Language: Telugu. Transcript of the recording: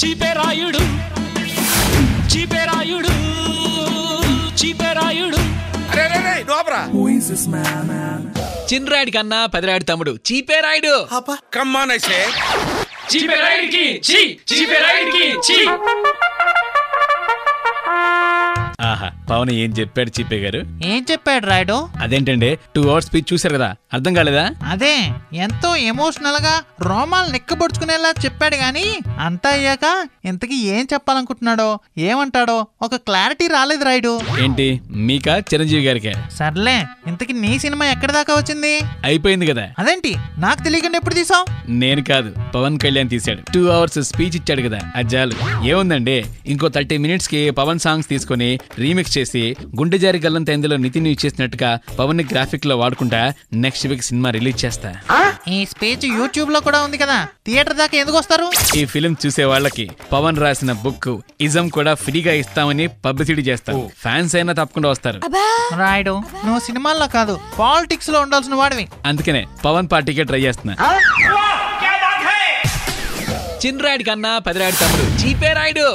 చీపేరాయుడు చీపేరాయుడు చీపేరాయుడు చిన్నరాయుడి కన్నా పెదరాయుడు తమ్ముడు చీపేరాయుడు. చీపేరాయుడికి చీ చీపేరాయుడికి చీ. ఆహా, పవన్ ఏం చెప్పాడు చీపే గారు? ఏం చెప్పాడు రాయుడు? అదేంటండి 2 hours స్పీచ్ చూసారు కదా, అర్థం కాలేదా? అదే ఎంతో ఎమోషనల్ గా రోమాలు నెక్కబడుచుకునేలా చెప్పాడు గాని అంతా అయ్యాక ఇంతకీ ఏం చెప్పాలనుకుంటున్నాడో ఏమంటాడో ఒక క్లారిటీ రాలేదు రాయుడు. ఏంటి మీకా చిరంజీవి గారికే? సర్లే, ఇంతకీ నీ సినిమా ఎక్కడి దాకా వచ్చింది? అయిపోయింది కదా. అదేంటి నాకు తెలియకుండా ఎప్పుడు తీసావు? నేను కాదు, పవన్ కళ్యాణ్ తీశాడు. 2 hours స్పీచ్ ఇచ్చాడు కదా, అది చాలు. ఏముందండి, ఇంకో 30 minutes కి పవన్ సాంగ్స్ తీసుకుని రీమిక్స్ చేసి గుండె జారి గల్లంత ఇందులో నితిన్ యూజ్ చేసినట్టుగా పవన్ ని గ్రాఫిక్ లో వాడుకుంటా నెక్స్ట్ వీక్ సినిమా రిలీజ్ చేస్తా. ఈ స్పీచ్ యూట్యూబ్ లో కూడా ఉంది కదా, థియేటర్ దాకా ఎందుకు వస్తారు? ఈ ఫిలిం చూసే వాళ్ళకి పవన్ రాసిన బుక్ ఇజం కూడా ఫ్రీగా ఇస్తామని పబ్లిసిటీ చేస్తాం. ఫ్యాన్స్ అయినా తప్పకుండా వస్తారు. రాయుడు, నువ్వు సినిమాల్లో కాదు పాలిటిక్స్ లో ఉండాల్సిన వాడివి. అందుకనే పవన్ పార్టీకే ట్రై చేస్తున్నా. చిన్నరాయుడి కన్నా పెదరాయుడు తమ్ముడు చీపేరాయుడు.